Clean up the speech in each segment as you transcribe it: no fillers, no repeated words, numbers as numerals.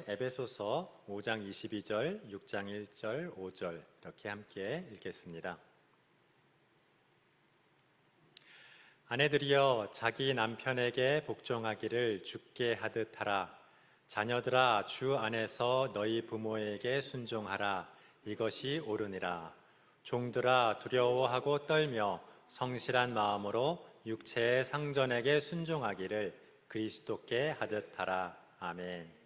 에베소서 5장 22절, 6장 1절, 5절 이렇게 함께 읽겠습니다. 아내들이여 자기 남편에게 복종하기를 주께 하듯 하라. 자녀들아 주 안에서 너희 부모에게 순종하라. 이것이 옳으니라. 종들아 두려워하고 떨며 성실한 마음으로 육체의 상전에게 순종하기를 그리스도께 하듯 하라. 아멘.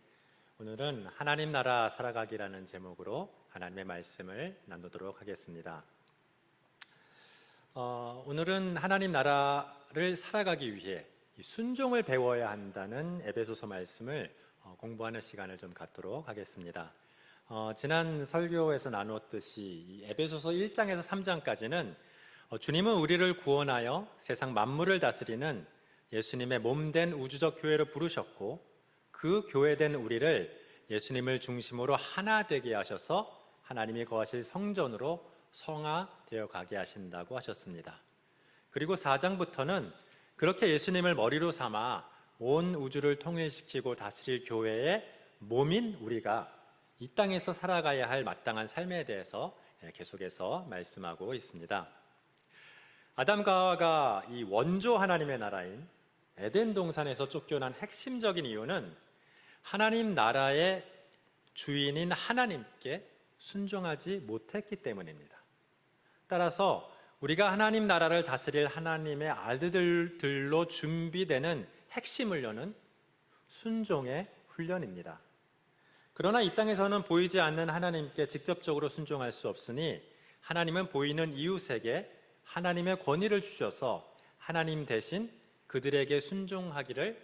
오늘은 하나님 나라 살아가기라는 제목으로 하나님의 말씀을 나누도록 하겠습니다. 오늘은 하나님 나라를 살아가기 위해 순종을 배워야 한다는 에베소서 말씀을 공부하는 시간을 좀 갖도록 하겠습니다. 지난 설교에서 나누었듯이 이 에베소서 1장에서 3장까지는 주님은 우리를 구원하여 세상 만물을 다스리는 예수님의 몸된 우주적 교회로 부르셨고 그 교회된 우리를 예수님을 중심으로 하나 되게 하셔서 하나님이 거하실 성전으로 성화되어 가게 하신다고 하셨습니다. 그리고 4장부터는 그렇게 예수님을 머리로 삼아 온 우주를 통일시키고 다스릴 교회의 몸인 우리가 이 땅에서 살아가야 할 마땅한 삶에 대해서 계속해서 말씀하고 있습니다. 아담과 하와가 이 원조 하나님의 나라인 에덴 동산에서 쫓겨난 핵심적인 이유는 하나님 나라의 주인인 하나님께 순종하지 못했기 때문입니다. 따라서 우리가 하나님 나라를 다스릴 하나님의 아들들로 준비되는 핵심 훈련은 순종의 훈련입니다. 그러나 이 땅에서는 보이지 않는 하나님께 직접적으로 순종할 수 없으니 하나님은 보이는 이웃에게 하나님의 권위를 주셔서 하나님 대신 그들에게 순종하기를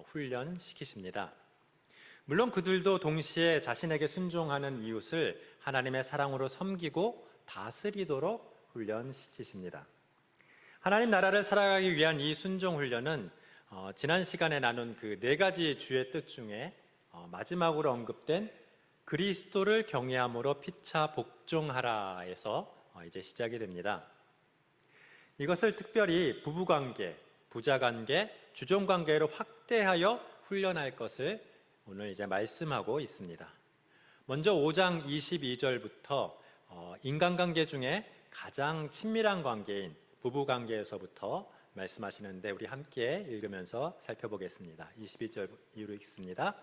훈련시키십니다. 물론 그들도 동시에 자신에게 순종하는 이웃을 하나님의 사랑으로 섬기고 다스리도록 훈련시키십니다. 하나님 나라를 살아가기 위한 이 순종 훈련은 지난 시간에 나눈 그 4가지 주의 뜻 중에 마지막으로 언급된 그리스도를 경외함으로 피차 복종하라에서 이제 시작이 됩니다. 이것을 특별히 부부관계, 부자관계, 주종관계로 확대하여 훈련할 것을 오늘 이제 말씀하고 있습니다. 먼저 5장 22절부터 인간관계 중에 가장 친밀한 관계인 부부관계에서부터 말씀하시는데 우리 함께 읽으면서 살펴보겠습니다. 22절 이후로 읽습니다.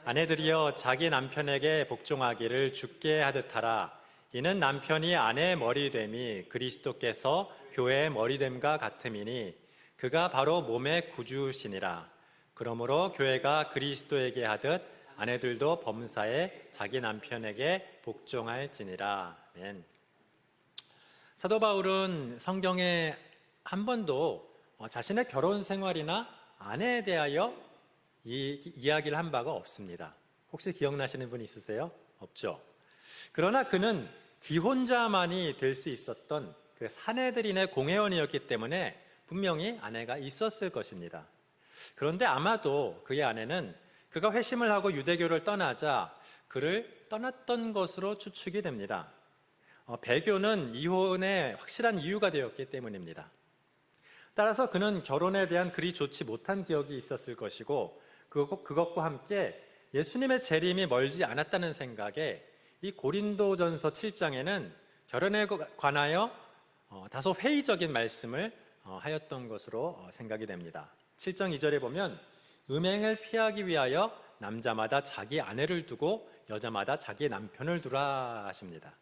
아내들이여 자기 남편에게 복종하기를 주께 하듯 하라. 이는 남편이 아내의 머리됨이 그리스도께서 교회의 머리됨과 같음이니 그가 바로 몸의 구주시니라. 그러므로 교회가 그리스도에게 하듯 아내들도 범사에 자기 남편에게 복종할지니라. 아멘. 사도 바울은 성경에 한 번도 자신의 결혼 생활이나 아내에 대하여 이야기를 한 바가 없습니다. 혹시 기억나시는 분 있으세요? 없죠. 그러나 그는 기혼자만이 될 수 있었던 그 사내들인의 공회원이었기 때문에 분명히 아내가 있었을 것입니다. 그런데 아마도 그의 아내는 그가 회심을 하고 유대교를 떠나자 그를 떠났던 것으로 추측이 됩니다. 배교는 이혼의 확실한 이유가 되었기 때문입니다. 따라서 그는 결혼에 대한 그리 좋지 못한 기억이 있었을 것이고 그것과 함께 예수님의 재림이 멀지 않았다는 생각에 이 고린도전서 7장에는 결혼에 관하여 다소 회의적인 말씀을 하였던 것으로 생각이 됩니다. 7장 2절에 보면 음행을 피하기 위하여 남자마다 자기 아내를 두고 여자마다 자기 남편을 두라 하십니다.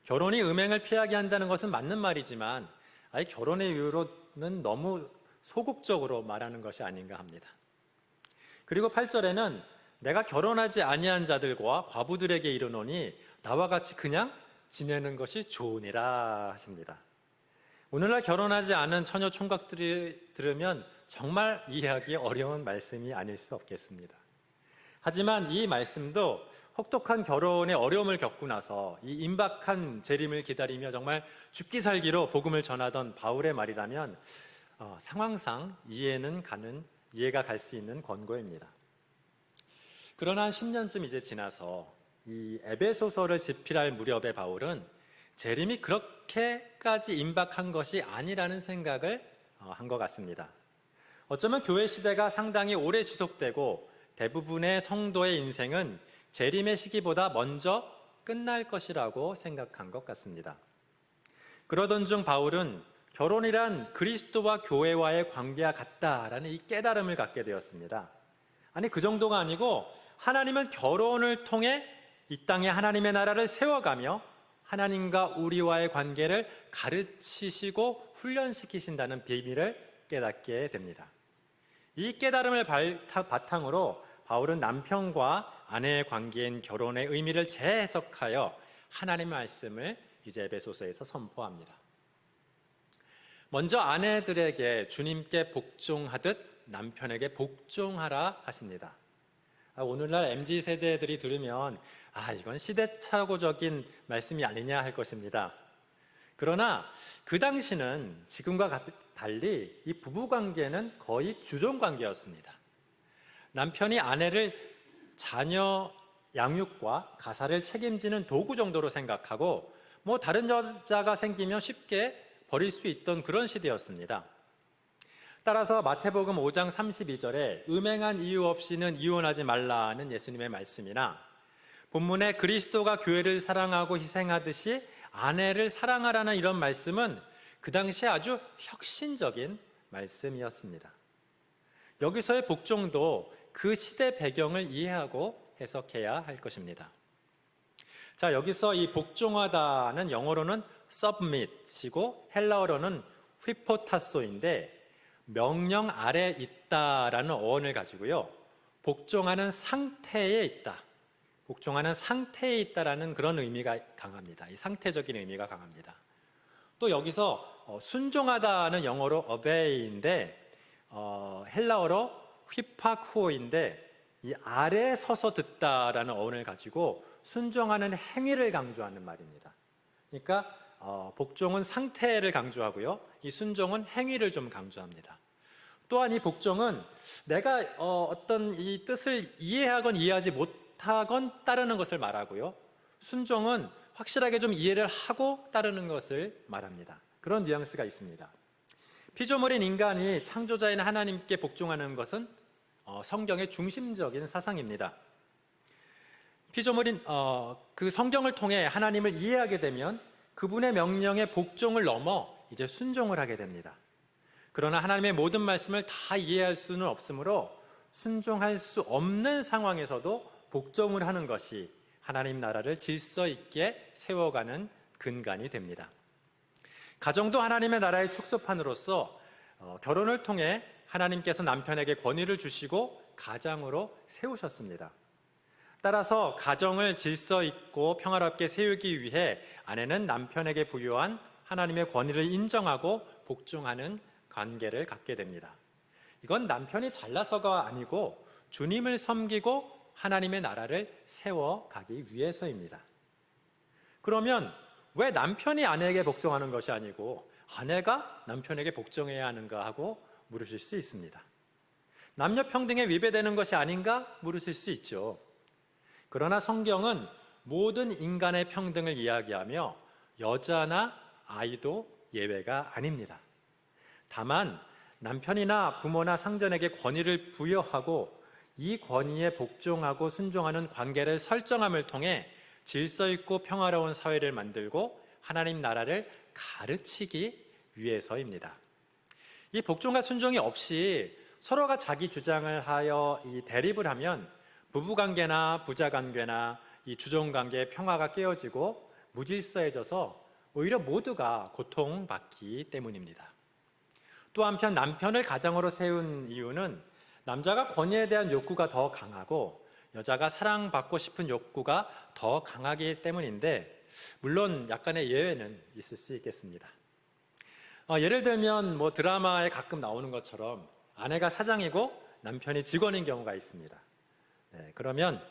결혼이 음행을 피하게 한다는 것은 맞는 말이지만 결혼의 이유로는 너무 소극적으로 말하는 것이 아닌가 합니다. 그리고 8절에는 내가 결혼하지 아니한 자들과 과부들에게 이르노니 나와 같이 그냥 지내는 것이 좋으니라 하십니다. 오늘날 결혼하지 않은 처녀 총각들이 들으면 정말 이해하기 어려운 말씀이 아닐 수 없겠습니다. 하지만 이 말씀도 혹독한 결혼의 어려움을 겪고 나서 이 임박한 재림을 기다리며 정말 죽기 살기로 복음을 전하던 바울의 말이라면 상황상 이해가 갈 수 있는 권고입니다. 그러나 한 10년쯤 이제 지나서 이 에베소서를 집필할 무렵에 바울은 재림이 그렇게까지 임박한 것이 아니라는 생각을 한 것 같습니다. 어쩌면 교회 시대가 상당히 오래 지속되고 대부분의 성도의 인생은 재림의 시기보다 먼저 끝날 것이라고 생각한 것 같습니다. 그러던 중 바울은 결혼이란 그리스도와 교회와의 관계와 같다라는 이 깨달음을 갖게 되었습니다. 아니, 그 정도가 아니고 하나님은 결혼을 통해 이 땅에 하나님의 나라를 세워가며 하나님과 우리와의 관계를 가르치시고 훈련시키신다는 비밀을 깨닫게 됩니다. 이 깨달음을 바탕으로 바울은 남편과 아내의 관계인 결혼의 의미를 재해석하여 하나님의 말씀을 이제 에베소서에서 선포합니다. 먼저 아내들에게 주님께 복종하듯 남편에게 복종하라 하십니다. 오늘날 MZ세대들이 들으면 이건 시대착오적인 말씀이 아니냐 할 것입니다. 그러나 그 당시는 지금과 달리 이 부부관계는 거의 주종관계였습니다. 남편이 아내를 자녀 양육과 가사를 책임지는 도구 정도로 생각하고 다른 여자가 생기면 쉽게 버릴 수 있던 그런 시대였습니다. 따라서 마태복음 5장 32절에 음행한 이유 없이는 이혼하지 말라는 예수님의 말씀이나 본문에 그리스도가 교회를 사랑하고 희생하듯이 아내를 사랑하라는 이런 말씀은 그 당시에 아주 혁신적인 말씀이었습니다. 여기서의 복종도 그 시대 배경을 이해하고 해석해야 할 것입니다. 자, 여기서 이 복종하다는 영어로는 submit이고 헬라어로는 휘포타소인데 명령 아래 있다라는 어원을 가지고요. 복종하는 상태에 있다. 복종하는 상태에 있다라는 그런 의미가 강합니다. 이 상태적인 의미가 강합니다. 또 여기서 순종하다는 영어로 obey인데 헬라어로 휘파쿠오인데 이 아래에 서서 듣다라는 어원을 가지고 순종하는 행위를 강조하는 말입니다. 그러니까 복종은 상태를 강조하고요. 이 순종은 행위를 좀 강조합니다. 또한 이 복종은 내가 어떤 이 뜻을 이해하건 이해하지 못하건 따르는 것을 말하고요. 순종은 확실하게 좀 이해를 하고 따르는 것을 말합니다. 그런 뉘앙스가 있습니다. 피조물인 인간이 창조자인 하나님께 복종하는 것은 성경의 중심적인 사상입니다. 피조물인 그 성경을 통해 하나님을 이해하게 되면 그분의 명령에 복종을 넘어 이제 순종을 하게 됩니다. 그러나 하나님의 모든 말씀을 다 이해할 수는 없으므로 순종할 수 없는 상황에서도 복종을 하는 것이 하나님 나라를 질서 있게 세워가는 근간이 됩니다. 가정도 하나님의 나라의 축소판으로서 결혼을 통해 하나님께서 남편에게 권위를 주시고 가장으로 세우셨습니다. 따라서 가정을 질서 있고 평화롭게 세우기 위해 아내는 남편에게 부여한 하나님의 권위를 인정하고 복종하는 관계를 갖게 됩니다. 이건 남편이 잘나서가 아니고 주님을 섬기고 하나님의 나라를 세워가기 위해서입니다. 그러면 왜 남편이 아내에게 복종하는 것이 아니고 아내가 남편에게 복종해야 하는가 하고 물으실 수 있습니다. 남녀 평등에 위배되는 것이 아닌가 물으실 수 있죠. 그러나 성경은 모든 인간의 평등을 이야기하며 여자나 아이도 예외가 아닙니다. 다만 남편이나 부모나 상전에게 권위를 부여하고 이 권위에 복종하고 순종하는 관계를 설정함을 통해 질서 있고 평화로운 사회를 만들고 하나님 나라를 가르치기 위해서입니다. 이 복종과 순종이 없이 서로가 자기 주장을 하여 이 대립을 하면 부부관계나 부자관계나 이 주종관계의 평화가 깨어지고 무질서해져서 오히려 모두가 고통받기 때문입니다. 또 한편 남편을 가장으로 세운 이유는 남자가 권위에 대한 욕구가 더 강하고 여자가 사랑받고 싶은 욕구가 더 강하기 때문인데 물론 약간의 예외는 있을 수 있겠습니다. 예를 들면 드라마에 가끔 나오는 것처럼 아내가 사장이고 남편이 직원인 경우가 있습니다. 그러면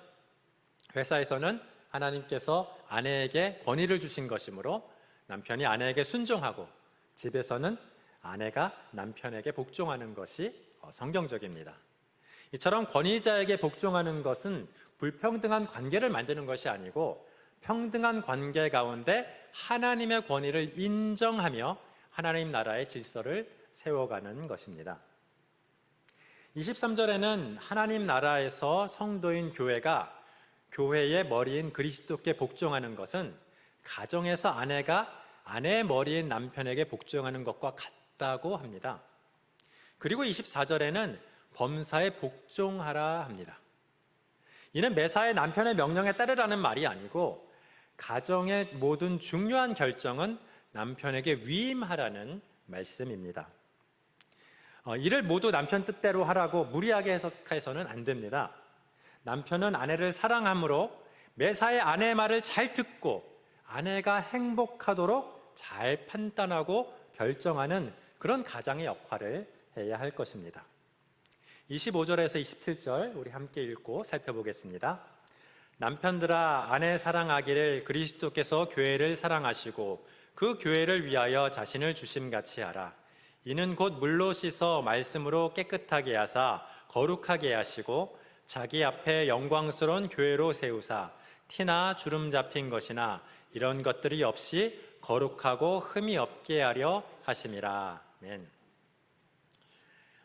회사에서는 하나님께서 아내에게 권위를 주신 것이므로 남편이 아내에게 순종하고 집에서는 아내가 남편에게 복종하는 것이 성경적입니다. 이처럼 권위자에게 복종하는 것은 불평등한 관계를 만드는 것이 아니고 평등한 관계 가운데 하나님의 권위를 인정하며 하나님 나라의 질서를 세워가는 것입니다. 23절에는 하나님 나라에서 성도인 교회가 교회의 머리인 그리스도께 복종하는 것은 가정에서 아내가 아내의 머리인 남편에게 복종하는 것과 같다고 합니다. 그리고 24절에는 범사에 복종하라 합니다. 이는 매사에 남편의 명령에 따르라는 말이 아니고 가정의 모든 중요한 결정은 남편에게 위임하라는 말씀입니다. 이를 모두 남편 뜻대로 하라고 무리하게 해석해서는 안 됩니다. 남편은 아내를 사랑함으로 매사에 아내의 말을 잘 듣고 아내가 행복하도록 잘 판단하고 결정하는 그런 가장의 역할을 해야 할 것입니다. 25절에서 27절 우리 함께 읽고 살펴보겠습니다. 남편들아 아내 사랑하기를 그리스도께서 교회를 사랑하시고 그 교회를 위하여 자신을 주심같이 하라. 이는 곧 물로 씻어 말씀으로 깨끗하게 하사 거룩하게 하시고 자기 앞에 영광스러운 교회로 세우사 티나 주름 잡힌 것이나 이런 것들이 없이 거룩하고 흠이 없게 하려 하심이라. 아멘.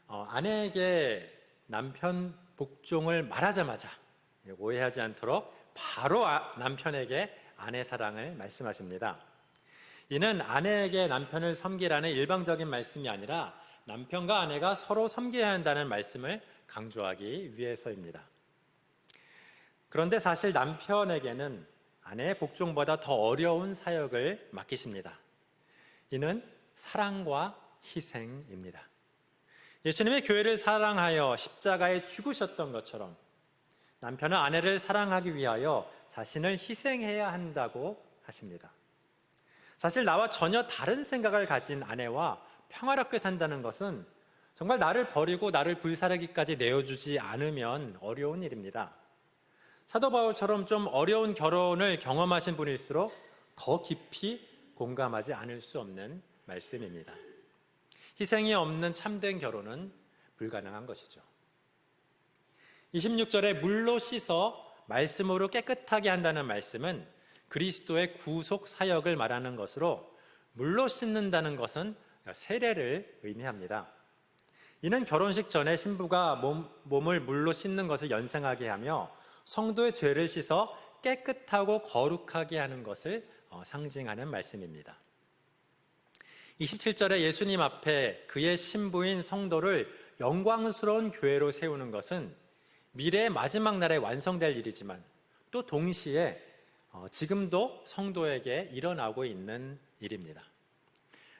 아내에게 남편 복종을 말하자마자 오해하지 않도록 바로 남편에게 아내 사랑을 말씀하십니다. 이는 아내에게 남편을 섬기라는 일방적인 말씀이 아니라 남편과 아내가 서로 섬겨야 한다는 말씀을 강조하기 위해서입니다. 그런데 사실 남편에게는 아내의 복종보다 더 어려운 사역을 맡기십니다. 이는 사랑과 희생입니다. 예수님의 교회를 사랑하여 십자가에 죽으셨던 것처럼 남편은 아내를 사랑하기 위하여 자신을 희생해야 한다고 하십니다. 사실 나와 전혀 다른 생각을 가진 아내와 평화롭게 산다는 것은 정말 나를 버리고 나를 불사르기까지 내어주지 않으면 어려운 일입니다. 사도 바울처럼 좀 어려운 결혼을 경험하신 분일수록 더 깊이 공감하지 않을 수 없는 말씀입니다. 희생이 없는 참된 결혼은 불가능한 것이죠. 26절에 물로 씻어 말씀으로 깨끗하게 한다는 말씀은 그리스도의 구속 사역을 말하는 것으로 물로 씻는다는 것은 세례를 의미합니다. 이는 결혼식 전에 신부가 몸을 물로 씻는 것을 연상하게 하며 성도의 죄를 씻어 깨끗하고 거룩하게 하는 것을 상징하는 말씀입니다. 27절에 예수님 앞에 그의 신부인 성도를 영광스러운 교회로 세우는 것은 미래의 마지막 날에 완성될 일이지만 또 동시에 지금도 성도에게 일어나고 있는 일입니다.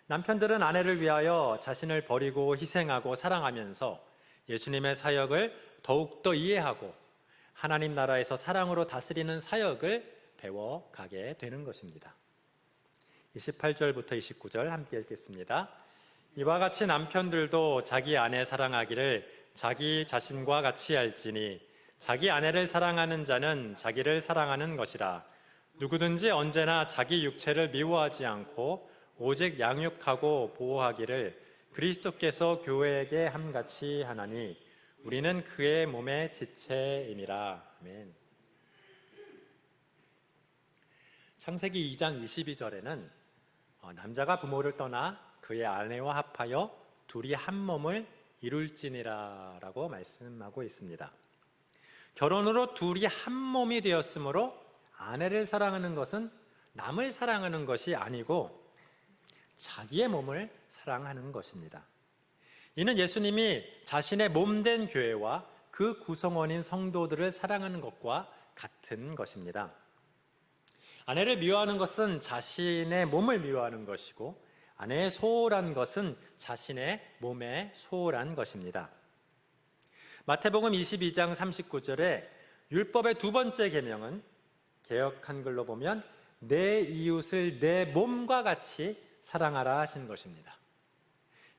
남편들은 아내를 위하여 자신을 버리고 희생하고 사랑하면서 예수님의 사역을 더욱더 이해하고 하나님 나라에서 사랑으로 다스리는 사역을 배워가게 되는 것입니다. 28절부터 29절 함께 읽겠습니다. 이와 같이 남편들도 자기 아내 사랑하기를 자기 자신과 같이 할지니 자기 아내를 사랑하는 자는 자기를 사랑하는 것이라. 누구든지 언제나 자기 육체를 미워하지 않고 오직 양육하고 보호하기를 그리스도께서 교회에게 함같이 하나니 우리는 그의 몸의 지체임이라. 아멘. 창세기 2장 22절에는 남자가 부모를 떠나 그의 아내와 합하여 둘이 한 몸을 이룰지니라 라고 말씀하고 있습니다. 결혼으로 둘이 한 몸이 되었으므로 아내를 사랑하는 것은 남을 사랑하는 것이 아니고 자기의 몸을 사랑하는 것입니다. 이는 예수님이 자신의 몸된 교회와 그 구성원인 성도들을 사랑하는 것과 같은 것입니다. 아내를 미워하는 것은 자신의 몸을 미워하는 것이고 아내의 소홀한 것은 자신의 몸에 소홀한 것입니다. 마태복음 22장 39절에 율법의 두 번째 계명은 개역 한글로 보면 내 이웃을 내 몸과 같이 사랑하라 하신 것입니다.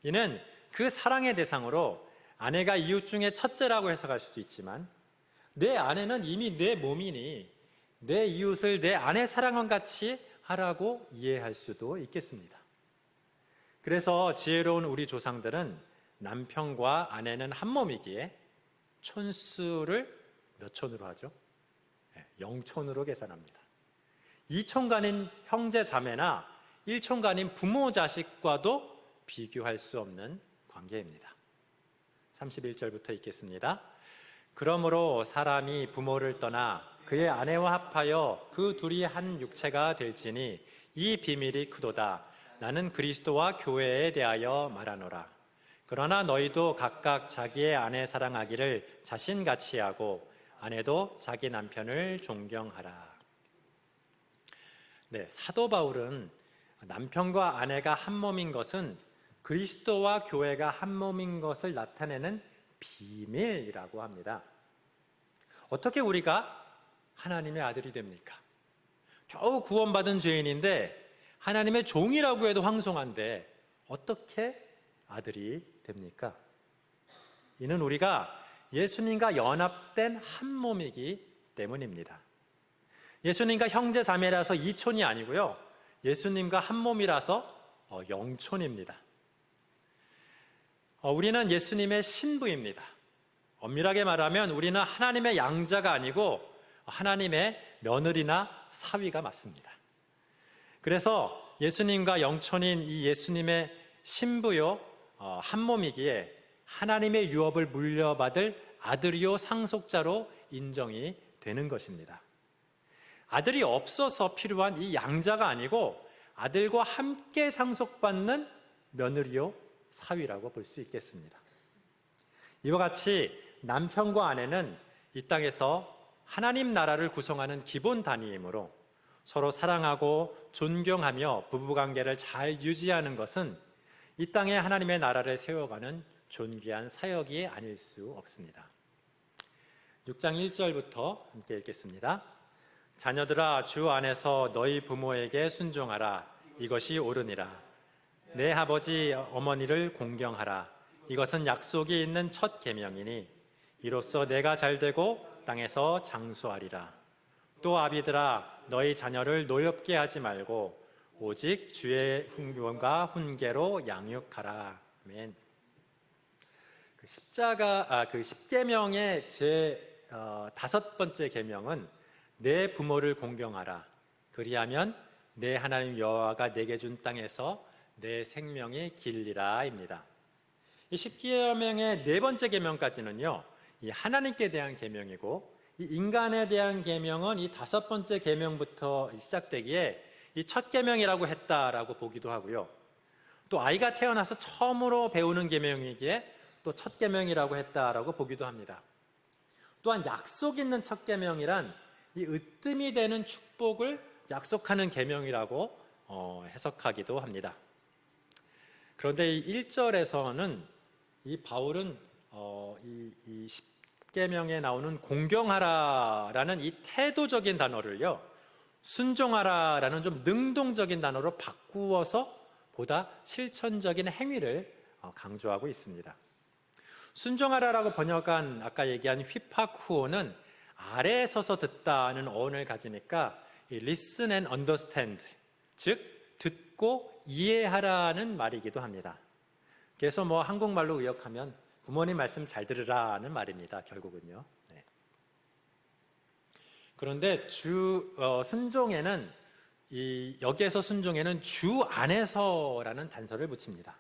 이는 그 사랑의 대상으로 아내가 이웃 중에 첫째라고 해석할 수도 있지만 내 아내는 이미 내 몸이니 내 이웃을 내 아내 사랑과 같이 하라고 이해할 수도 있겠습니다. 그래서 지혜로운 우리 조상들은 남편과 아내는 한 몸이기에 촌수를 몇 촌으로 하죠? 0촌으로 계산합니다. 2촌간인 형제 자매나 1촌간인 부모 자식과도 비교할 수 없는 관계입니다. 31절부터 읽겠습니다. 그러므로 사람이 부모를 떠나 그의 아내와 합하여 그 둘이 한 육체가 될지니 이 비밀이 크도다. 나는 그리스도와 교회에 대하여 말하노라. 그러나 너희도 각각 자기의 아내 사랑하기를 자신같이 하고 아내도 자기 남편을 존경하라. 네, 사도 바울은 남편과 아내가 한 몸인 것은 그리스도와 교회가 한 몸인 것을 나타내는 비밀이라고 합니다. 어떻게 우리가 하나님의 아들이 됩니까? 겨우 구원받은 죄인인데 하나님의 종이라고 해도 황송한데 어떻게 아들이 됩니까? 이는 우리가 예수님과 연합된 한 몸이기 때문입니다. 예수님과 형제 자매라서 이촌이 아니고요, 예수님과 한 몸이라서 영촌입니다. 우리는 예수님의 신부입니다. 엄밀하게 말하면 우리는 하나님의 양자가 아니고 하나님의 며느리나 사위가 맞습니다. 그래서 예수님과 영촌인 이 예수님의 신부요 한 몸이기에 하나님의 유업을 물려받을 아들이요 상속자로 인정이 되는 것입니다. 아들이 없어서 필요한 이 양자가 아니고 아들과 함께 상속받는 며느리요 사위라고 볼 수 있겠습니다. 이와 같이 남편과 아내는 이 땅에서 하나님 나라를 구성하는 기본 단위이므로 서로 사랑하고 존경하며 부부관계를 잘 유지하는 것은 이 땅에 하나님의 나라를 세워가는 존귀한 사역이 아닐 수 없습니다. 6장 1절부터 함께 읽겠습니다. 자녀들아, 주 안에서 너희 부모에게 순종하라. 이것이 옳으니라. 내 아버지 어머니를 공경하라. 이것은 약속이 있는 첫 계명이니 이로써 내가 잘되고 땅에서 장수하리라. 또 아비들아, 너희 자녀를 노엽게 하지 말고 오직 주의 훈련과 훈계로 양육하라. 아멘. 그 십계명의 제 5번째 계명은 내 부모를 공경하라. 그리하면 내 하나님 여호와가 내게 준 땅에서 내 생명이 길리라입니다. 이 십계명의 4번째 계명까지는요, 이 하나님께 대한 계명이고, 이 인간에 대한 계명은 이 5번째 계명부터 시작되기에 이 첫 계명이라고 했다라고 보기도 하고요. 또 아이가 태어나서 처음으로 배우는 계명이기에 또 첫 계명이라고 했다라고 보기도 합니다. 또한 약속 있는 첫 계명이란 이 으뜸이 되는 축복을 약속하는 계명이라고 해석하기도 합니다. 그런데 이 1절에서는 이 바울은 이 십계명에 나오는 공경하라라는 이 태도적인 단어를요, 순종하라라는 좀 능동적인 단어로 바꾸어서 보다 실천적인 행위를 강조하고 있습니다. 순종하라라고 번역한 아까 얘기한 휘파쿠오는 아래에 서서 듣다는 어원을 가지니까 listen and understand, 즉 듣고 이해하라는 말이기도 합니다. 그래서 한국말로 의역하면 부모님 말씀 잘 들으라는 말입니다. 결국은요. 네. 그런데 순종에는 여기에서 순종에는 주 안에서라는 단서를 붙입니다.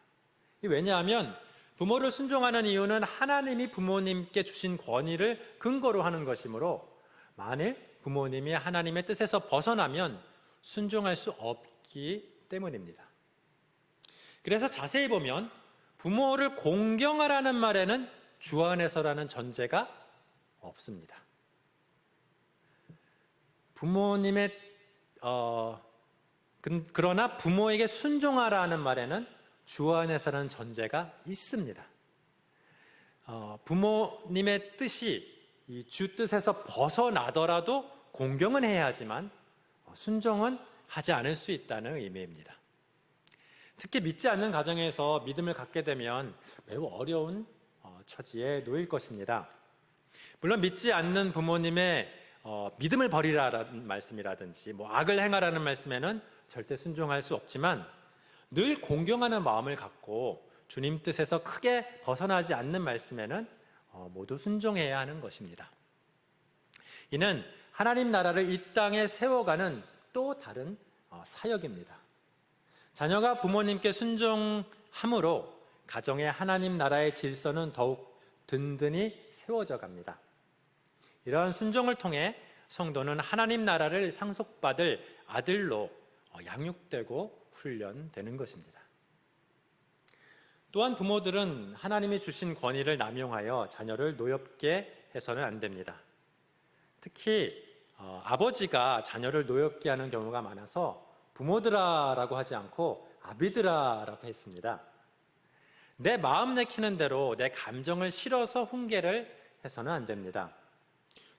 왜냐하면 부모를 순종하는 이유는 하나님이 부모님께 주신 권위를 근거로 하는 것이므로 만일 부모님이 하나님의 뜻에서 벗어나면 순종할 수 없기 때문입니다. 그래서 자세히 보면 부모를 공경하라는 말에는 주 안에서라는 전제가 없습니다. 그러나 부모에게 순종하라는 말에는 주 안에서라는 전제가 있습니다. 부모님의 뜻이 이 주 뜻에서 벗어나더라도 공경은 해야 하지만 순종은 하지 않을 수 있다는 의미입니다. 특히 믿지 않는 가정에서 믿음을 갖게 되면 매우 어려운 처지에 놓일 것입니다. 물론 믿지 않는 부모님의 믿음을 버리라는 말씀이라든지 악을 행하라는 말씀에는 절대 순종할 수 없지만 늘 공경하는 마음을 갖고 주님 뜻에서 크게 벗어나지 않는 말씀에는 모두 순종해야 하는 것입니다. 이는 하나님 나라를 이 땅에 세워가는 또 다른 사역입니다. 자녀가 부모님께 순종함으로 가정의 하나님 나라의 질서는 더욱 든든히 세워져 갑니다. 이러한 순종을 통해 성도는 하나님 나라를 상속받을 아들로 양육되고 훈련되는 것입니다. 또한 부모들은 하나님이 주신 권위를 남용하여 자녀를 노엽게 해서는 안 됩니다. 특히 아버지가 자녀를 노엽게 하는 경우가 많아서 부모들아라고 하지 않고 아비들아라고 했습니다. 내 마음 내키는 대로 내 감정을 실어서 훈계를 해서는 안 됩니다.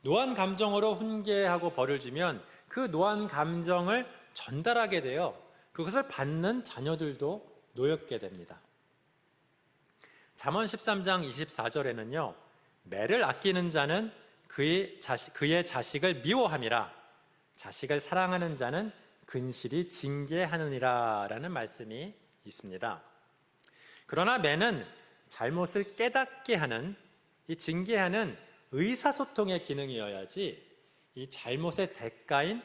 노한 감정으로 훈계하고 벌을 주면 그 노한 감정을 전달하게 되어 그것을 받는 자녀들도 노엽게 됩니다. 잠언 13장 24절에는요, 매를 아끼는 자는 그의 자식을 미워함이라, 자식을 사랑하는 자는 근실히 징계하느니라 라는 말씀이 있습니다. 그러나 매는 잘못을 깨닫게 하는, 이 징계하는 의사소통의 기능이어야지 이 잘못의 대가인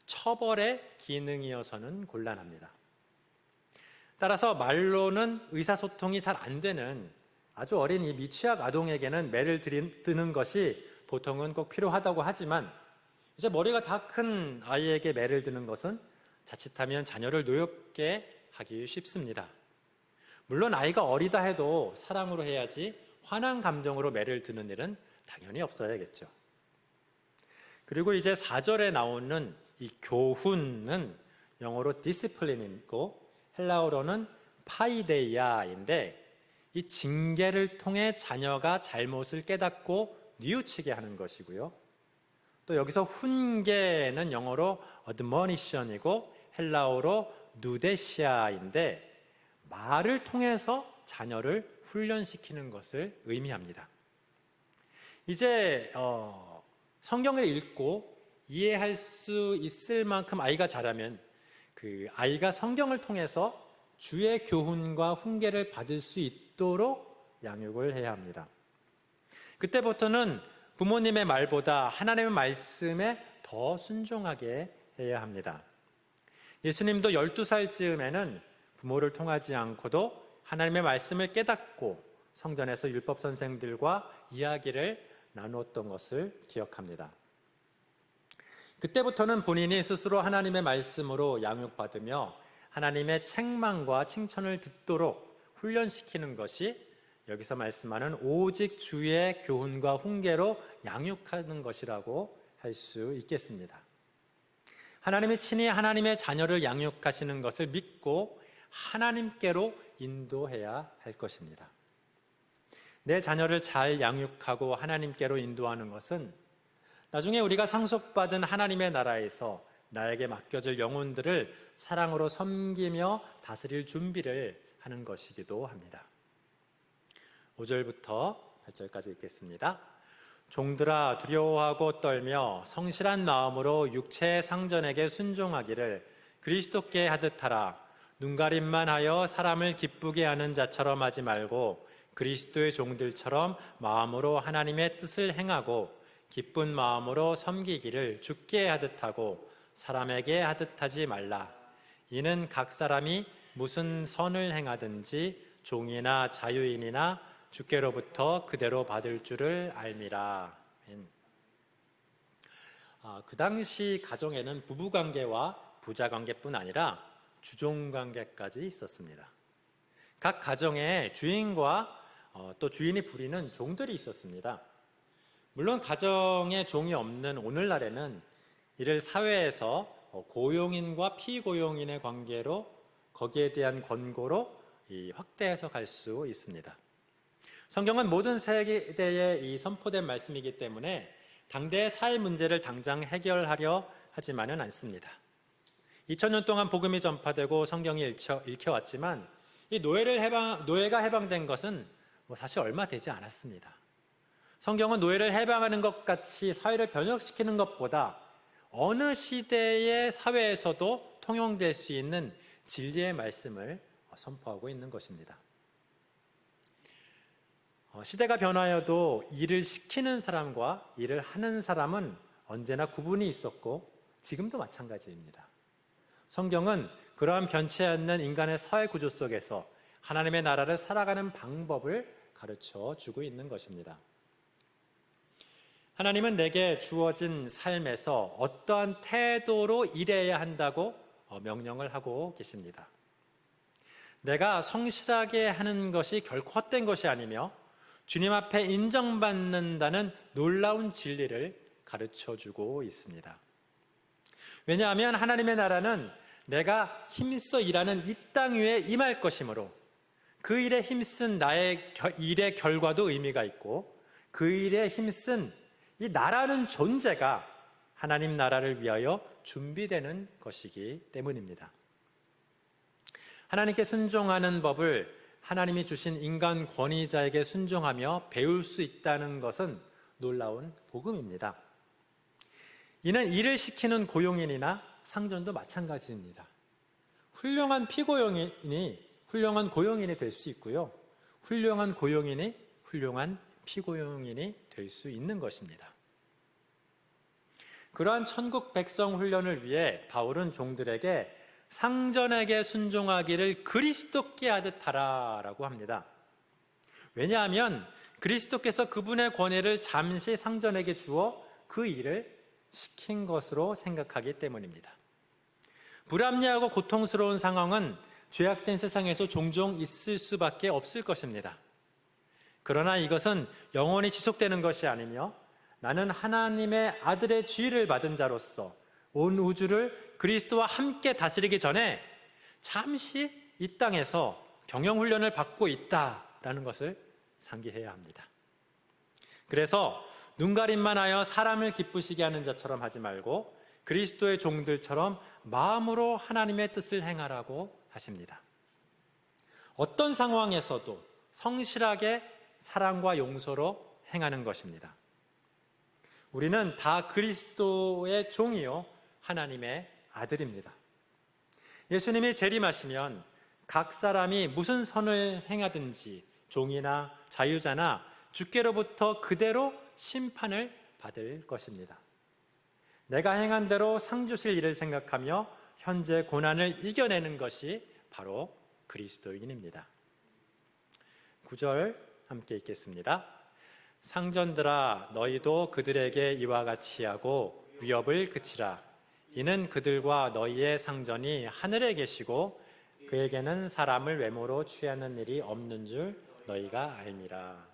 처벌의 기능이어서는 곤란합니다. 따라서 말로는 의사소통이 잘 안 되는 아주 어린 이 미취학 아동에게는 매를 드는 것이 보통은 꼭 필요하다고 하지만, 이제 머리가 다 큰 아이에게 매를 드는 것은 자칫하면 자녀를 노엽게 하기 쉽습니다. 물론 아이가 어리다 해도 사랑으로 해야지 화난 감정으로 매를 드는 일은 당연히 없어야겠죠. 그리고 이제 4절에 나오는 이 교훈은 영어로 디시플린이고 헬라어로는 파이데이아인데, 이 징계를 통해 자녀가 잘못을 깨닫고 뉘우치게 하는 것이고요. 또 여기서 훈계는 영어로 admonition이고 헬라어로 누데시아인데, 말을 통해서 자녀를 훈련시키는 것을 의미합니다. 이제 성경을 읽고 이해할 수 있을 만큼 아이가 자라면 그 아이가 성경을 통해서 주의 교훈과 훈계를 받을 수 있도록 양육을 해야 합니다. 그때부터는 부모님의 말보다 하나님의 말씀에 더 순종하게 해야 합니다. 예수님도 12살 즈음에는 부모를 통하지 않고도 하나님의 말씀을 깨닫고 성전에서 율법 선생들과 이야기를 나누었던 것을 기억합니다. 그때부터는 본인이 스스로 하나님의 말씀으로 양육받으며 하나님의 책망과 칭찬을 듣도록 훈련시키는 것이 여기서 말씀하는 오직 주의 교훈과 훈계로 양육하는 것이라고 할 수 있겠습니다. 하나님이 친히 하나님의 자녀를 양육하시는 것을 믿고 하나님께로 인도해야 할 것입니다. 내 자녀를 잘 양육하고 하나님께로 인도하는 것은 나중에 우리가 상속받은 하나님의 나라에서 나에게 맡겨질 영혼들을 사랑으로 섬기며 다스릴 준비를 하는 것이기도 합니다. 5절부터 8절까지 읽겠습니다. 종들아 두려워하고 떨며 성실한 마음으로 육체의 상전에게 순종하기를 그리스도께 하듯 하라. 눈가림만 하여 사람을 기쁘게 하는 자처럼 하지 말고 그리스도의 종들처럼 마음으로 하나님의 뜻을 행하고 기쁜 마음으로 섬기기를 주께 하듯 하고 사람에게 하듯 하지 말라. 이는 각 사람이 무슨 선을 행하든지 종이나 자유인이나 주께로부터 그대로 받을 줄을 알미라. 그 당시 가정에는 부부관계와 부자관계뿐 아니라 주종관계까지 있었습니다. 각 가정에 주인과 또 주인이 부리는 종들이 있었습니다. 물론 가정에 종이 없는 오늘날에는 이를 사회에서 고용인과 피고용인의 관계로 거기에 대한 권고로 확대해서 갈 수 있습니다. 성경은 모든 세대에 이 선포된 말씀이기 때문에 당대의 사회 문제를 당장 해결하려 하지만은 않습니다. 2000년 동안 복음이 전파되고 성경이 읽혀왔지만 이 노예가 해방된 것은 사실 얼마 되지 않았습니다. 성경은 노예를 해방하는 것 같이 사회를 변혁시키는 것보다 어느 시대의 사회에서도 통용될 수 있는 진리의 말씀을 선포하고 있는 것입니다. 시대가 변하여도 일을 시키는 사람과 일을 하는 사람은 언제나 구분이 있었고 지금도 마찬가지입니다. 성경은 그러한 변치 않는 인간의 사회 구조 속에서 하나님의 나라를 살아가는 방법을 가르쳐 주고 있는 것입니다. 하나님은 내게 주어진 삶에서 어떠한 태도로 일해야 한다고 명령을 하고 계십니다. 내가 성실하게 하는 것이 결코 헛된 것이 아니며 주님 앞에 인정받는다는 놀라운 진리를 가르쳐주고 있습니다. 왜냐하면 하나님의 나라는 내가 힘써 일하는 이 땅 위에 임할 것이므로 그 일에 힘쓴 나의 일의 결과도 의미가 있고 그 일에 힘쓴 이 나라는 존재가 하나님 나라를 위하여 준비되는 것이기 때문입니다. 하나님께 순종하는 법을 하나님이 주신 인간 권위자에게 순종하며 배울 수 있다는 것은 놀라운 복음입니다. 이는 일을 시키는 고용인이나 상전도 마찬가지입니다. 훌륭한 피고용인이 훌륭한 고용인이 될 수 있고요. 훌륭한 고용인이 훌륭한 피고용인이 될 수 있는 것입니다. 그러한 천국 백성 훈련을 위해 바울은 종들에게 상전에게 순종하기를 그리스도께 하듯 하라라고 합니다. 왜냐하면 그리스도께서 그분의 권위를 잠시 상전에게 주어 그 일을 시킨 것으로 생각하기 때문입니다. 불합리하고 고통스러운 상황은 죄악된 세상에서 종종 있을 수밖에 없을 것입니다. 그러나 이것은 영원히 지속되는 것이 아니며 나는 하나님의 아들의 지위를 받은 자로서 온 우주를 그리스도와 함께 다스리기 전에 잠시 이 땅에서 경영훈련을 받고 있다라는 것을 상기해야 합니다. 그래서 눈가림만 하여 사람을 기쁘시게 하는 자처럼 하지 말고 그리스도의 종들처럼 마음으로 하나님의 뜻을 행하라고 하십니다. 어떤 상황에서도 성실하게 사랑과 용서로 행하는 것입니다. 우리는 다 그리스도의 종이요 하나님의 아들입니다. 예수님이 재림하시면 각 사람이 무슨 선을 행하든지 종이나 자유자나 주께로부터 그대로 심판을 받을 것입니다. 내가 행한 대로 상 주실 일을 생각하며 현재 고난을 이겨내는 것이 바로 그리스도인입니다. 9절 함께 읽겠습니다. 상전들아 너희도 그들에게 이와 같이 하고 위협을 그치라. 이는 그들과 너희의 상전이 하늘에 계시고 그에게는 사람을 외모로 취하는 일이 없는 줄 너희가 알미라.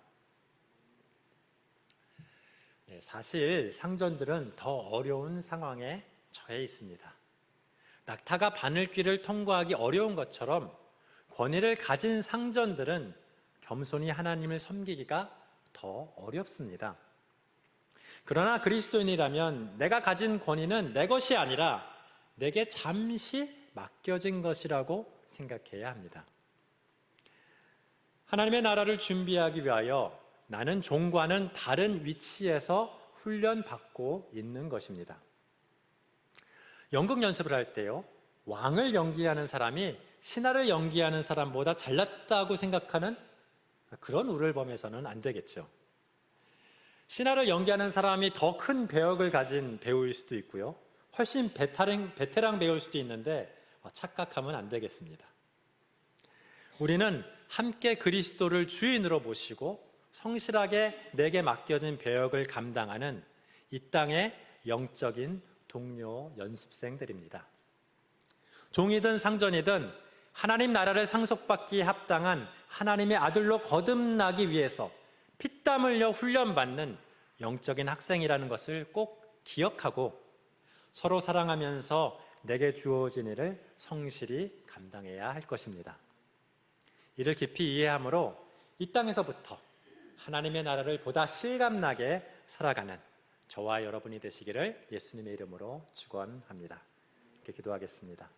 사실 상전들은 더 어려운 상황에 처해 있습니다. 낙타가 바늘길을 통과하기 어려운 것처럼 권위를 가진 상전들은 겸손히 하나님을 섬기기가 더 어렵습니다. 그러나 그리스도인이라면 내가 가진 권위는 내 것이 아니라 내게 잠시 맡겨진 것이라고 생각해야 합니다. 하나님의 나라를 준비하기 위하여 나는 종과는 다른 위치에서 훈련받고 있는 것입니다. 연극 연습을 할 때요, 왕을 연기하는 사람이 신하를 연기하는 사람보다 잘났다고 생각하는 그런 우를 범해서는 안 되겠죠. 신하를 연기하는 사람이 더 큰 배역을 가진 배우일 수도 있고요, 훨씬 베테랑 배우일 수도 있는데 착각하면 안 되겠습니다. 우리는 함께 그리스도를 주인으로 모시고 성실하게 내게 맡겨진 배역을 감당하는 이 땅의 영적인 동료 연습생들입니다. 종이든 상전이든 하나님 나라를 상속받기에 합당한 하나님의 아들로 거듭나기 위해서 피땀 흘려 훈련받는 영적인 학생이라는 것을 꼭 기억하고 서로 사랑하면서 내게 주어진 일을 성실히 감당해야 할 것입니다. 이를 깊이 이해함으로 이 땅에서부터 하나님의 나라를 보다 실감나게 살아가는 저와 여러분이 되시기를 예수님의 이름으로 축원합니다. 이렇게 기도하겠습니다.